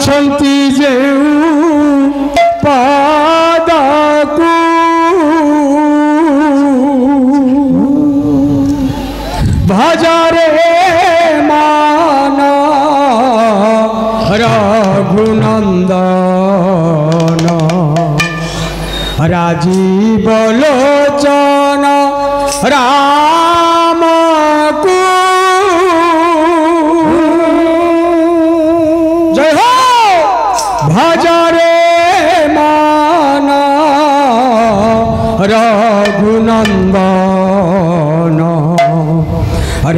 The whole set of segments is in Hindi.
ଯାଉଛନ୍ତି ଯେଉଁ ପାଦକୁ ଭଜରେ ମାନ ରଘୁନନ୍ଦନ ରାଜୀବ ଲୋଚନ ରାମକୁ ଜୟ ହୋ ଭଜରେ ମାନ ରଘୁନନ୍ଦନ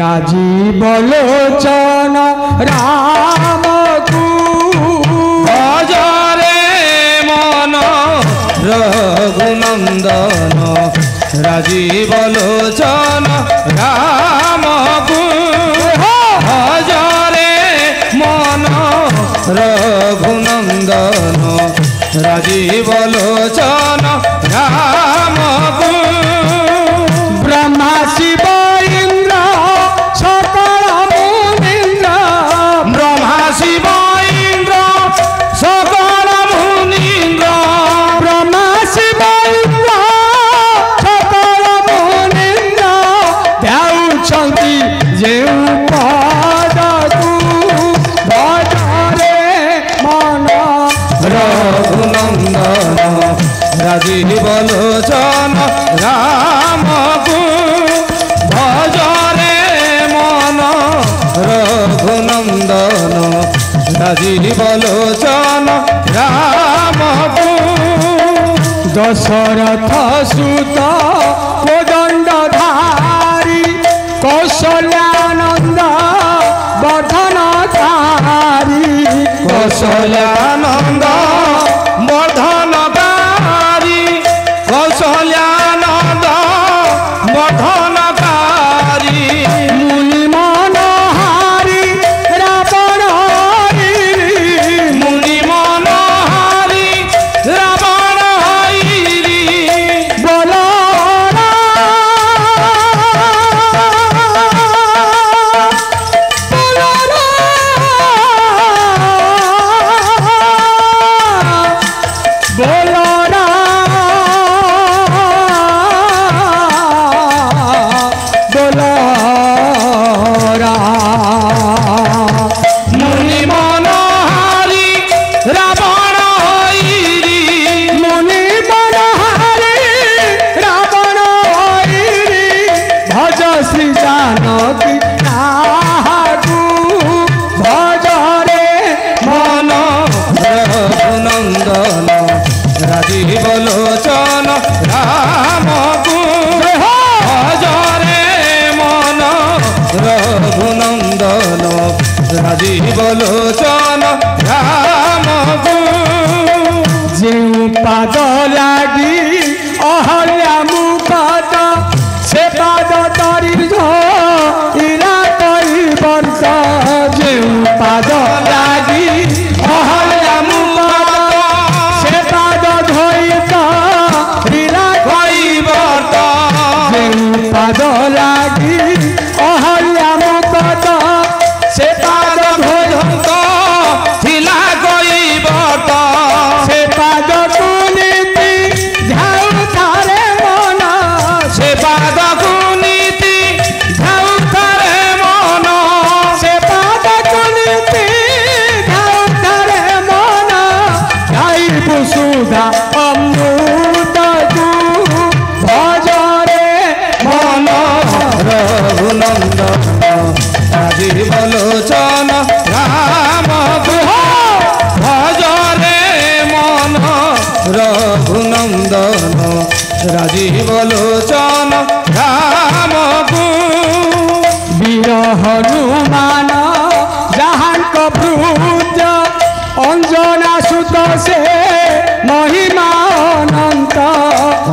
ରାଜୀବ ଲୋଚନ ରାମକୁ ଭଜରେ ମନ ରଘୁନନ୍ଦନ ରାଜୀବ ଲୋଚନ ରାମକୁ ଭଜରେ ମନ ରଘୁନନ୍ଦନ ରାଜୀବ ଲୋଚନ ରାମକୁ ବ୍ରହ୍ମା ଶିବ ଇନ୍ଦ୍ର ସକଳ ମୁନୀନ୍ଦ୍ର ବ୍ରହ୍ମା ଶିବ ଇନ୍ଦ୍ର ସକଳ ମୁନୀନ୍ଦ୍ର ବ୍ରହ୍ମା ଶିବ ଇନ୍ଦ୍ର ସକଳ ମୁନୀନ୍ଦ୍ର ଯାଉଛନ୍ତି ଯେଉଁ ପଦକୁ ଭଜରେ ମନ ରଘୁନନ୍ଦନ ରାଜୀବ ଲୋଚନ ରାମକୁ ଭଜରେ ମନ ରଘୁନନ୍ଦନ ରାଜୀବ ଲୋଚନ ରାମକୁ ଦଶରଥ ସୁତ କୋଦଣ୍ଡଧାରୀ କୌଶଲ୍ୟାନନ୍ଦ ବର୍ଦ୍ଧନକାରୀ କୌଶଲ୍ୟାନନ୍ଦ ବର୍ଦ୍ଧନକାରୀ କୌଶଲ୍ୟାନନ୍ଦ ବର୍ଦ୍ଧନକାରୀ ମୁନି ମନହାରୀ ରାବଣ ମୁନି ମନହାରୀ ରାବଣ ହଇରି ମୁନି ମନହାରୀ ରାବଣ ହଇରି ମୁନି ମନହାରୀ ରାବଣ ଭଜ ଶ୍ରୀ ଜାନକୀ କାହାକୁ ଭଜରେ ମନ ରଘୁନନ୍ଦନ ରାଜୀବ ଲୋଚନ ରାମକୁ ଭଜରେ ମନ ରଘୁନନ୍ଦନ ରାଜୀବ ଲୋଚନ ରାମକୁ ଯେଉଁ ପାଦ ଲାଗି ଅହଲ୍ୟା ମୁକଟ ସେ ପାଦ ତରି ଇରା କହି ବର୍ଷ ଯେଉଁ ପାଦ ଲାଗି ଅହଲ୍ୟା ମୁକଟ ସେ ପାଦ ଧୋଇ ଇରା କହି ବର୍ତ ଯେଉଁ ପାଦ ଲାଗି ଅହଲ୍ୟା ମୁକଟ ସେ ପାଦ ଧୋଇ ଥିଲା କହି ବର୍ତ ସେ ପାଦକୁ ନୀତି ଧାଉଥାରେ ମନ ସେ ପାଦକୁ ନୀତି ଧାଉଥାରେ ମନ ସେ ପାଦକୁ ନୀତି ଧାଉଥାରେ ମନ ଗାଇବୁ ସୁଧା ଅମୃତକୁ ଭଜରେ ମନ ରଘୁନନ୍ଦନ ରାଜୀବ ଲୋଚନ ରାମକୁ ଭଜରେ ମନ ରଘୁନନ୍ଦନ ରାଜୀବ ଲୋଚନ ରାମକୁ ବୀର ହନୁମାନ ଯାହାଙ୍କ ଭୃତ୍ୟ ଅଞ୍ଜନା ସୁତ ସେ ମହିମା ଅନନ୍ତ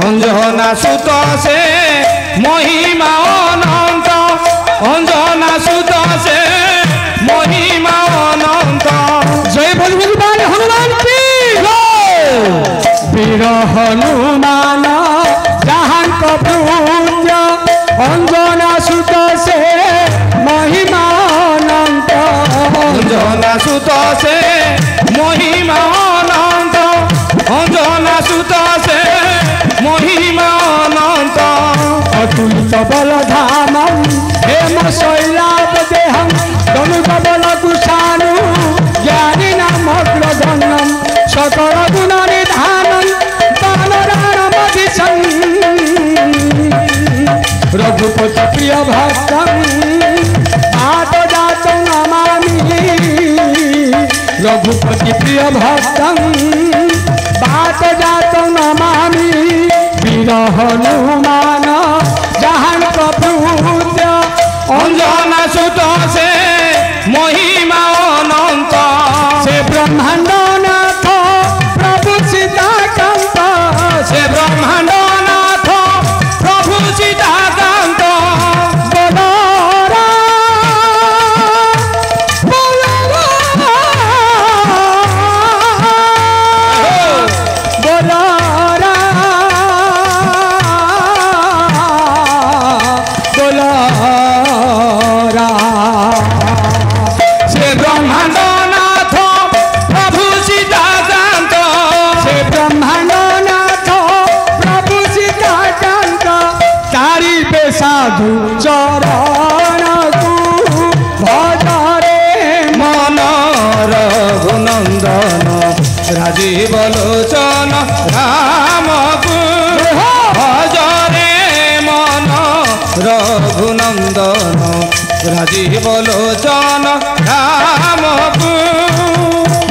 ଅଞ୍ଜନା ସୁତ ସେ ମହିମା ଅନନ୍ତ ଅଞ୍ଜନା ସୁତ ସେ ମହିମା ଅନନ୍ତ জয় বল ভগবান হনুমান কি বীর হনুমান যাহাঙ্ক ভৃত্য অঞ্জনা সুত সে মহিমা অনন্ত অঞ্জনা সুত সে कबल धामं हेम शैलाभ देहं तनु कबल कुशानु ज्ञानी नामग्रधनं सकल गुण निधानं दानदानमधिशं रघुपति प्रिय भक्तं आतजातं नमामि रघुपति प्रिय भक्तं आतजातं नमामि वीर हनुमान जहान प्रभुत्य अंजना सुत से महिमा अनंत से ब्रह्मांड नाथ प्रभु सीताकांत से ब्रह्मांड नाथ प्रभु सीताकांत बोलोरा बोलोरा बोलोरा से ब्रह्मांड नाथ प्रभु सीताकांत से ब्रह्मांड नाथ प्रभु सीताकांत तारी पे साधु चरण को भजरे मन रघुनंदन राजीव लोचन राम को भजरे मन रघुनंदन राजीव लोचन राम को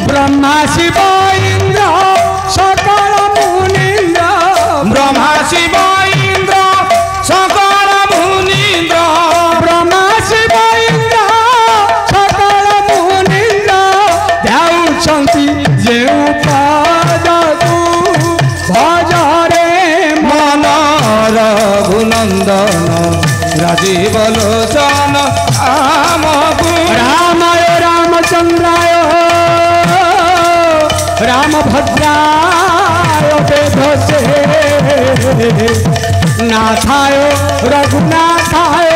ब्रह्मा शिव इंद्र सकल मुनीन्द्र ब्रह्मा शिव इंद्र सकल मुनीन्द्र ब्रह्मा शिव इंद्र सकल मुनीन्द्र ध्याउछन्ति जेउ पदकु भजरे मन रघुनंदन राजीव लोचन राम को रामाय रामचंद्राय रामभद्राय वेधसे नाथाय रघुनाथाय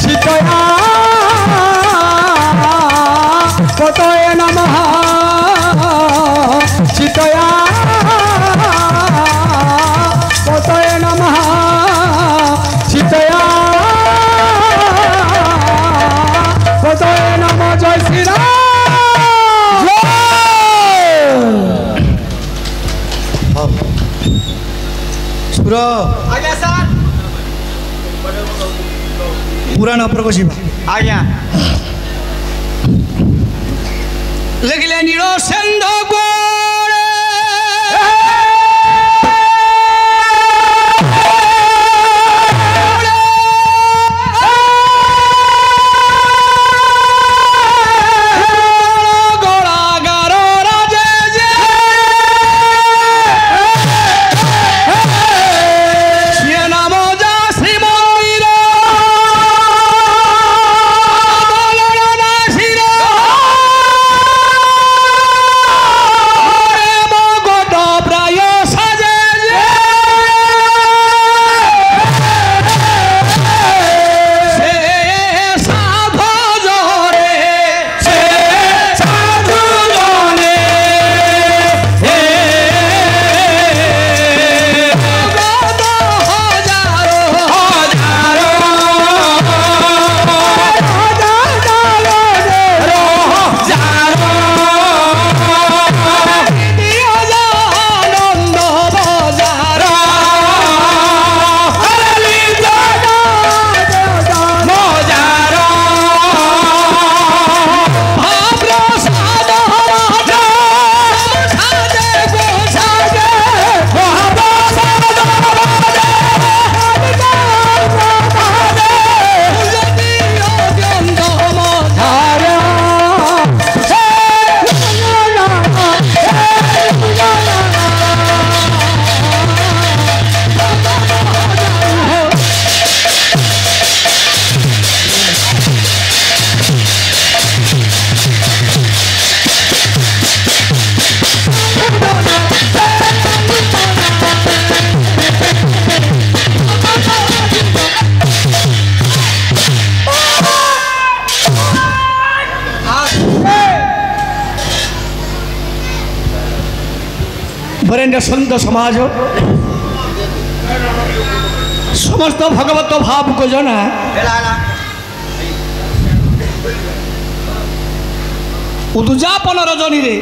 सीतया पतये नमः सीतया पतये नमः सीतया पतये नमः जय श्री राम ସୁର ଆଜ୍ଞା ସାର୍ ପୁରାଣ ଉପରକୁ ଯିବା ଆଜ୍ଞା ଲେଖିଲେ ନୀଳ ସେନ୍ଧ बरेण्य संत समाज समस्त भगवत भाव को जना उदुजापन रजनी रे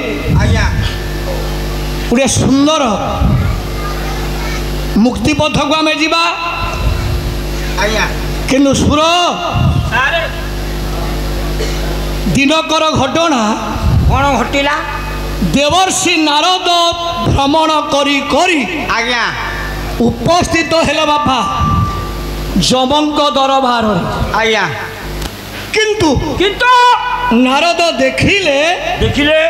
गोटे सुंदर मुक्ति पथ को आम जा किंतु सुर दिनकर घटना कौन घटिला देवर्षि नारद भ्रमण करी करी आज्ञा उपस्थित हेले बापा जमंक दरबार आज्ञा किंतु किंतु नारद देखिले देखिले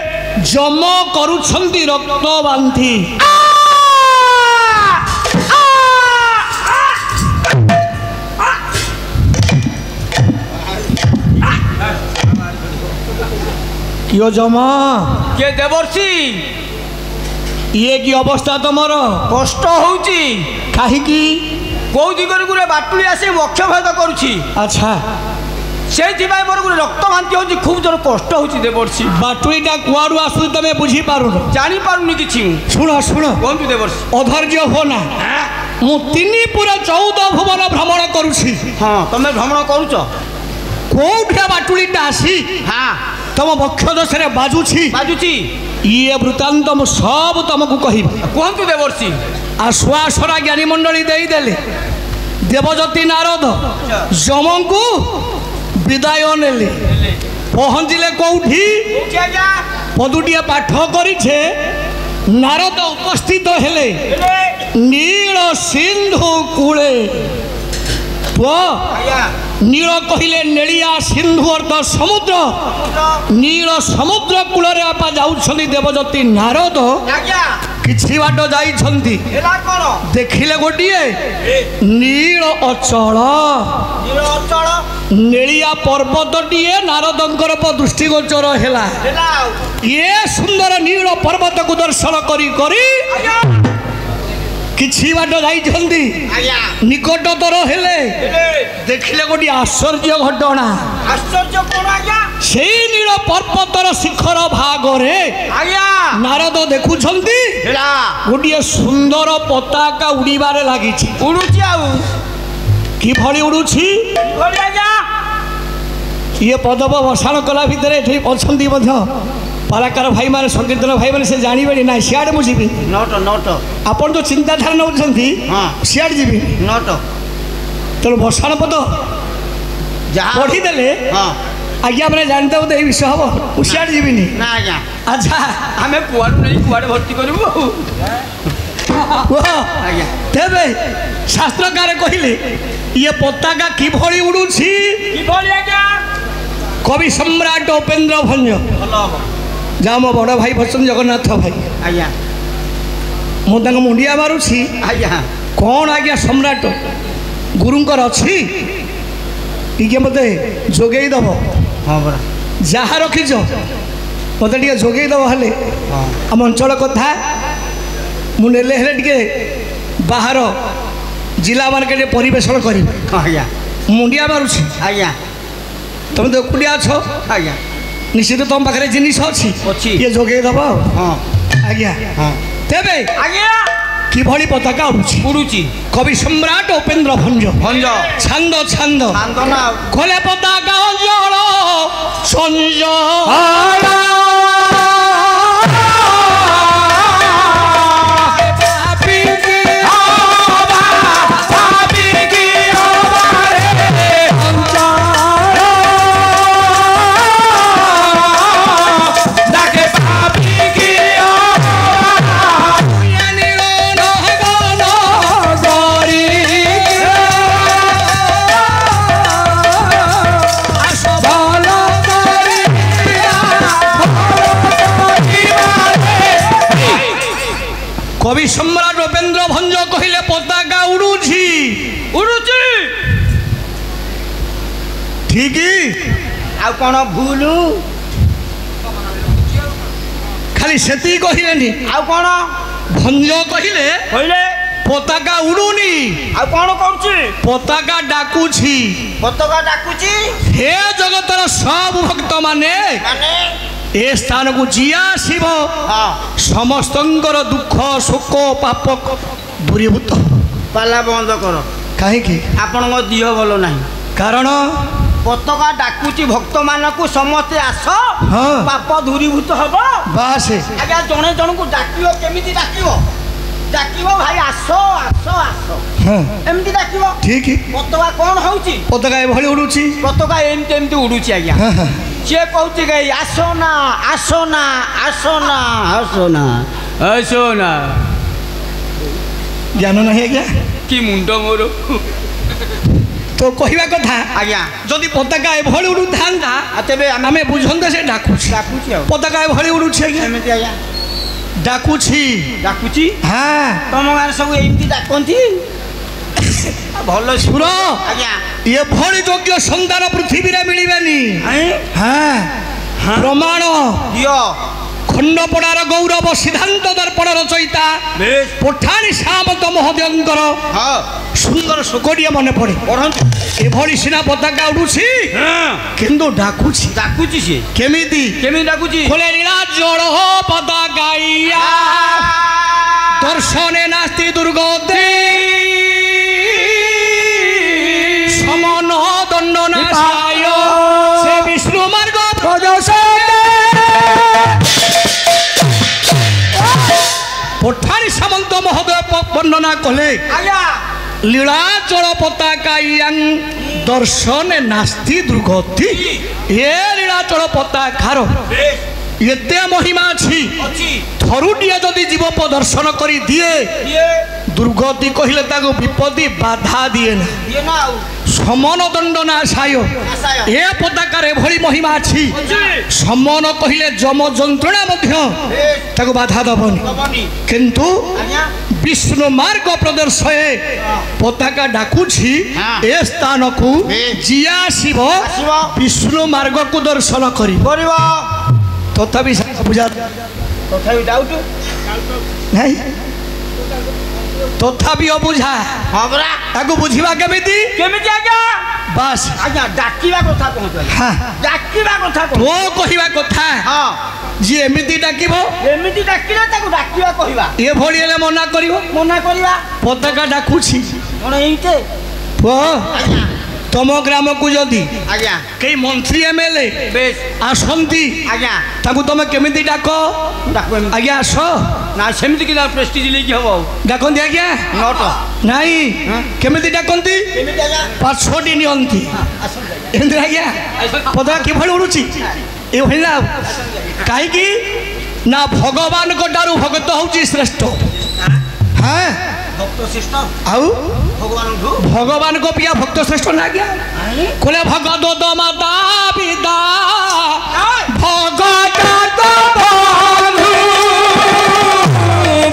जम करुछंती रक्त बांधी यो जमा के देवर्षि ये की अवस्था तुमर कष्ट होउची काहीकि कौ दिगरे गुरे बाटुली आसे वक्षभेद करुची अच्छा से मोर गुरे रक्त भांति होची खूब जोर कष्ट होची देवर्षि बाटुईटा कुआडू आसु तमे बुझी पारुन जानी पारुनी किछि सुनो सुनो कोंतु देवर्षि अधैर्य हो ना मु तिनी पूरा 14 भुवन भ्रमण करुछि हां तमे भ्रमण करूछ कोठा बाटुलीटा आसी हां तम वक्ष दशरे बाजुछि बाजुची ये वृत्तांत मु सब तुमको कहबी कोंतु देवर्षि आश्वासना ज्ञानी मंडली देई देले देवजती नारद जमंकु विदाय नेले पहुँचले कौठी पदुटिए पाठ करिछे नारद उपस्थित हेले नील सिंधु कूले नील कहले नेलिया सिंधु अर्थ समुद्र नील समुद्र कूल आपा जाउछली देवजती नारद किछि बाट जाइछंती देखिले गोटिए नील अचल नेलिया पर्वतटिए नारदंकर दृष्टिगोचर हेला ये सुंदर नील पर्वत को दर्शन करी करी किछि बाट जाइछंती निकटतर हेले देखिले गोटी आश्चर्य घटना आश्चर्य कोन आज्ञा सेई नील पर्वतर शिखर भागरे आज्ञा नारद देखुछंती गोटी सुंदर पताका उड़ीबारे लागिछि उड़ुची आउ कि भली उड़ुछि भली आज्ञा ये पदप बसाण कला भितर एठी अछंती मध्य कलाकार भाई माने संकीर्तन भाई माने से जानिबे ना सियाड मु जीबी नोट नोट आपण तो चिंताधारा नउछंती हां सियाड जीबी नोट तो बसाण पद जहां पढ़ी देले हां आज्ञा मैंने जानते हो तो ये विषय हम सियाड जीबी ना आज्ञा अच्छा हमें कुआडू नहीं कुआडे भर्ती करबो आज्ञा तेबे शास्त्रकार कहिले ये पताका कि भली उडुछि की भली आज्ञा कवि सम्राट उपेन्द्र भंज भलो जा मो बड़ भाई भसन जगन्नाथ भाई आज्ञा मु तांग मुंडिया मारुछि आज्ञा कौन आज्ञा सम्राट गुरुंकर अछि टिके मते जोगेई दब हां बरा जहा रखिछ मते टिके जोगेई दब हले हां हम अंचल कथा मु नेले हेले टिके बाहर जिला मार्केट परिवेषण करी आज्ञा मुंडिया मारुछि आज्ञा तुम तो एकुटिया छ आज्ञा निश्चित तुम पाखे जिनिस अछि ये जोगे दब हां आज्ञा हां तेबे आज्ञा कि भली पताका उड़ुछि उड़ुची कवि सम्राट उपेन्द्र भंज भंज छंद छंद आंदना खोले पताका जल संज कवि सम्राट उपेन्द्र भंज कहले पताका उड़ुछि उड़ुची ठीक आ कोन भूलू खाली सेती कहलेनी आ कोन भंज कहले कहले पताका उड़ुनी आ कोन करछि पताका डाकुछि पताका डाकुची हे जगतर सब भक्त माने ए स्थान को जी आसब समस्तंकर दुख शोक पाप दूरीभूत पाला बंद कर कहीं आपण दिह भल ना कारण पताका डाकुची भक्त मानक समस्ते आस हाँ। पाप दूरीभूत हम बास आज्ञा जड़े जन को डाक केमी डाक भाई आस आस आस एमती डाक ठीक पताका कौन हो पताका एभली उड़ुची पताका एमती एमती उड़ुची आज्ञा सी कहूँ गई आसना आसना आसना आसना आसना ज्ञान नहीं आज्ञा कि मुंड मोर तो कहवा कथा आज्ञा जदि पताका एभली उड़ू था तेरे आम बुझंते से डाकुची डाकुची पताका एभली उड़ुची आज्ञा एमती आज्ञा डाकुची डाकुची हाँ तुम गाँव सब एमती डाकती भल सुर आज्ञा ये भली योग्य संतान पृथ्वी रे मिलबेनी हाँ प्रमाण दियो खंडपड़ार गौरव सिद्धांत दर्पण रचयिता पठाणी सामंत महोदयंकर सुंदर शोकड़िया मन पड़े एभली सिना पताका उड़ुची किंतु डाकुची डाकुची सी केमिति केमी डाकुची खोले लीला जड़ पताकाइया दर्शने नास्ति दुर्गति समन दंड नाशाय से विष्णु मार्ग पठाणी सामंत महोदय वर्णना कले लीलाचल पताकायां दर्शन नास्ति दुर्गति ये लीलाचल पताकार एते महिमा अछि थरुटिया जदि जीव प्रदर्शन करी दिए दुर्गति कहले ताको विपत्ति बाधा दिए ना समन दंड नाशाय ए पताकार एभली महिमा अछि समन कहले जम जंत्रणा मध्य ताको बाधा दबनी किंतु विष्णु मार्ग प्रदर्शये पताका डाकुछि ए स्थान को जिया शिव विष्णु मार्ग को दर्शन करी तथापि बुझा तथापि डाउट नहीं तथापि अबुझा हमरा आगु बुझिबा केमिति केमिति आज्ञा बस आज्ञा डाकिबा कथा कहत हां डाकिबा कथा तो कहिबा कथा हां जी एमिति डाकिबो एमिति डाकिले ताको डाकिबा कहिबा ए भଳି हेले मना करिवो मना करिबा पताका डाकुछि कोन एइते ओ तम ग्राम को जदि आज्ञा कई मंत्री एमएलए बेस आसंती आज्ञा ताकू तमे केमिति डाक डाको आज्ञा आस ना सेमिति कि प्रेस्टीज लेकी हबो डाकंती आज्ञा नट नहीं केमिति डाकंती केमिति आज्ञा 5-6 नियंती एंद्र आज्ञा पता कि भଳି उड़ुची ए भଳି ना काहे कि ना भगवान को डारू भगत होची श्रेष्ठ हां भक्त श्रेष्ठ आउ भगवान को पिया भक्त श्रेष्ठ ना गया कोले भगत दो माता पिता भगत तो बंधु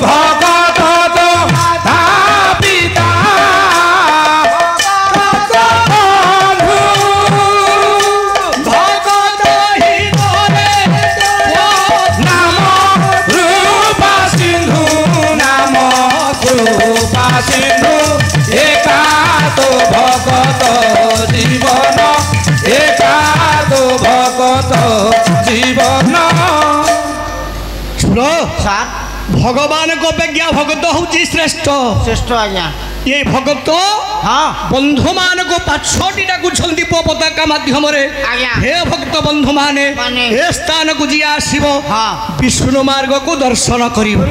भगत तो माता पिता भगत बंधु भगत ही मोरे नाम रूप सिंधु नाम रूपा सिंधु एका तो भगत जीवन एका तो भगत जीवन सुनो सार भगवान को अपेक्षा भगत होची श्रेष्ठ श्रेष्ठ आज्ञा ये भगत हां बंधु मान को 5-6 डाकुछंती पताका माध्यम रे आज्ञा हे भक्त बंधु माने हे स्थान को जी आसीबो हां विष्णु मार्ग को दर्शन करिवो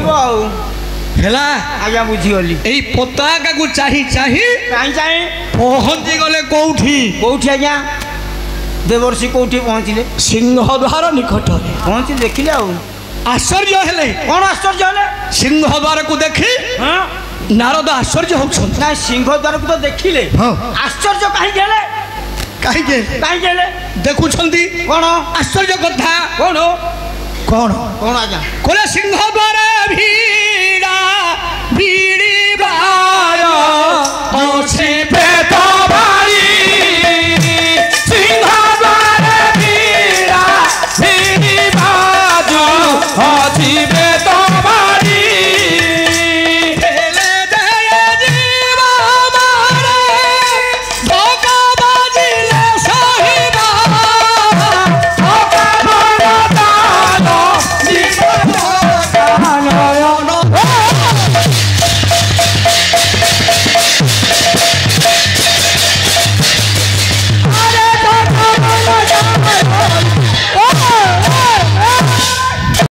हेला आज्ञा बुझी गली एई पताका को चाही चाही काई चाहे पहुंची गले कोठी आज्ञा देवर्षि कोठी पहुंचिले सिंहद्वार निकट पहुंची देखिले आ आश्चर्य हेले कौन आश्चर्य हेले सिंहद्वार को देखी हां नारद आश्चर्य होछन ना सिंह द्वार को तो देखिले हां आश्चर्य काहे गेले काहे गेले देखुछंती कौन आश्चर्य कथा कौन कौन कौन आज्ञा कोले सिंहद्वार भी